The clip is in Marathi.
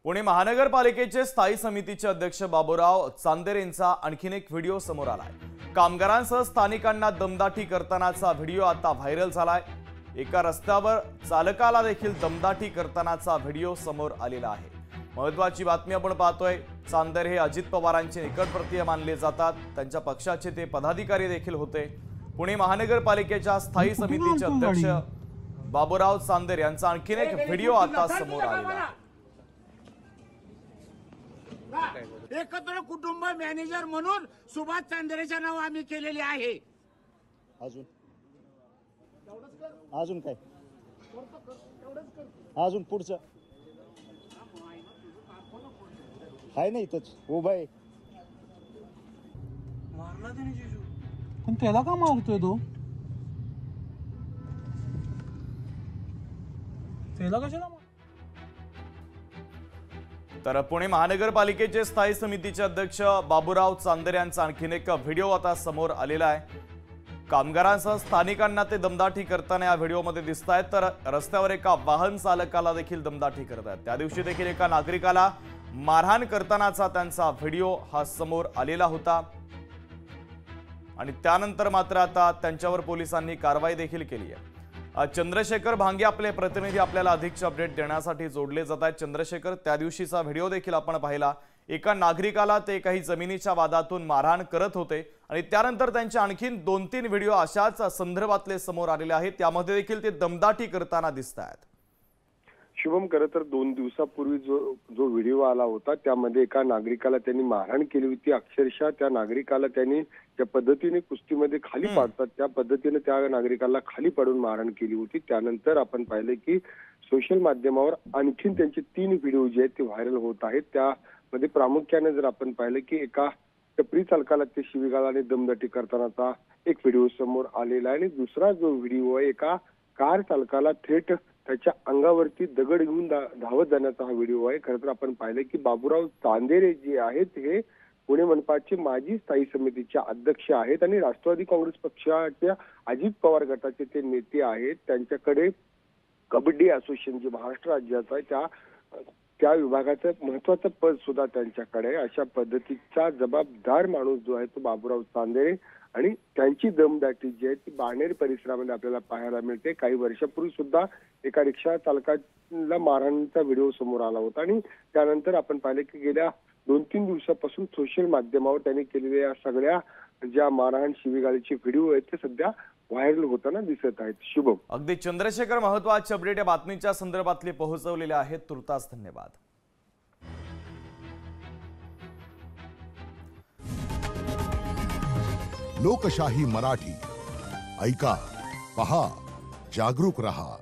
पुणे महानगरपालिकेचे स्थायी समितीचे अध्यक्ष बाबूराव चांदेर यांचा आणखीन एक व्हिडिओ समोर आलाय। कामगारांसह स्थानिकांना दमदाटी करतानाचा व्हिडिओ आता व्हायरल झालाय। एका रस्त्यावर चालकाला देखील दमदाटी करतानाचा व्हिडिओ समोर आलेला आहे। महत्त्वाची बातमी आपण पाहतोय। चांदेर हे अजित पवारांचे निकटवर्तीय मानले जातात। त्यांच्या पक्षाचे ते पदाधिकारी देखील होते। पुणे महानगरपालिकेच्या स्थायी समितीचे अध्यक्ष बाबूराव चांदेर यांचा आणखीन एक व्हिडिओ आता समोर आलेला आहे। एकत्र कुटुंब मॅनेजर म्हणून सुभाष चांदेरेचे नाव आम्ही केलेले आहे। अजून काय अजून पुढचं आहे ना, इथंच उभा आहे। मारला त्याने जिजू, पण त्याला का मारतोय तो? त्याला कशाला? तर पुणे महानगरपालिकेचे स्थायी समितीचे अध्यक्ष बाबूराव चांदेर यांचा आणखीन एक व्हिडिओ आता समोर आलेला आहे। कामगारांसह स्थानिकांना ते दमदाटी करताना या व्हिडिओमध्ये दिसत आहेत। तर रस्त्यावर एका वाहन चालकाला देखील दमदाटी करत आहेत। त्या दिवशी देखील एका नागरिकाला मारहाण करतानाचा त्यांचा व्हिडिओ हा समोर आलेला होता आणि त्यानंतर मात्र आता त्यांच्यावर पोलिसांनी कारवाई देखील केली आहे। चंद्रशेखर भांगे आपले प्रतिनिधी आपल्याला अधिकचे अपडेट देण्यासाठी जोडले जात आहेत। चंद्रशेखर, त्या दिवशीचा व्हिडिओ देखील आपण पाहिला। एका नागरिकाला ते काही जमिनीच्या वादातून मारहाण करत होते आणि त्यानंतर त्यांचे आणखीन 2-3 व्हिडिओ अशाच संदर्भातले समोर आलेले आहेत। त्यामध्ये देखील ते दमदाटी करताना दिसत आहेत। शुभम, खरं तर 2 दिवसापूर्वी जो व्हिडिओ आला होता त्यामध्ये एका नागरिकाला त्यांनी मारहाण केली होती। अक्षरशः त्या नागरिकाला त्यांनी ज्या पद्धतीने कुस्तीमध्ये खाली पाडतात त्या पद्धतीने त्या नागरिकाला खाली पाडून मारहाण केली होती। त्यानंतर आपण पाहिले की सोशल माध्यमावर आणखीन त्यांचे 3 व्हिडिओ जे आहेत ते व्हायरल होत आहेत। त्यामध्ये प्रामुख्याने जर आपण पाहिलं की एका टपरी चालकाला ते शिवीगाळ आणि दमदाटी करतानाचा एक व्हिडिओ समोर आलेला आहे आणि दुसरा जो व्हिडिओ आहे एका कार चालकाला थेट त्याच्या अंगावरती दगड घेऊन धावत जाण्याचा हा व्हिडिओ आहे। खरं तर आपण पाहिलं की बाबूराव चांदेर जे आहेत हे पुणे मनपाचे माजी स्थायी समितीचे अध्यक्ष आहेत आणि राष्ट्रवादी काँग्रेस पक्षाच्या अजित पवार गटाचे ते नेते आहेत। त्यांच्याकडे कबड्डी असोसिएशन जे महाराष्ट्र राज्याचं आहे त्या विभागाचं महत्वाचं पद सुद्धा त्यांच्याकडे आहे। अशा पद्धतीचा जबाबदार माणूस जो आहे तो बाबूराव चांदेर आणि त्यांची दमदाटी जी आहे ती बाणेर परिसरामध्ये आपल्याला पाहायला मिळते। काही वर्षापूर्वी सुद्धा एका रिक्षा चालकाला मारहाणीचा व्हिडिओ समोर आला होता आणि त्यानंतर आपण पाहिले की गेल्या 2-3 दिवसापासून सोशल माध्यमावर त्यांनी केलेल्या सगळ्या ज्या मारहाण शिवीगाळीचे व्हिडिओ आहेत ते सध्या व्हायरल होताना दिसत आहेत। शुभम, अगदी चंद्रशेखर, महत्त्वाचे अपडेट या बातमीच्या संदर्भातले पोहोचवलेले आहेत। तुर्तास धन्यवाद। लोकशाही मराठी ऐका, पहा, जागरूक रहा।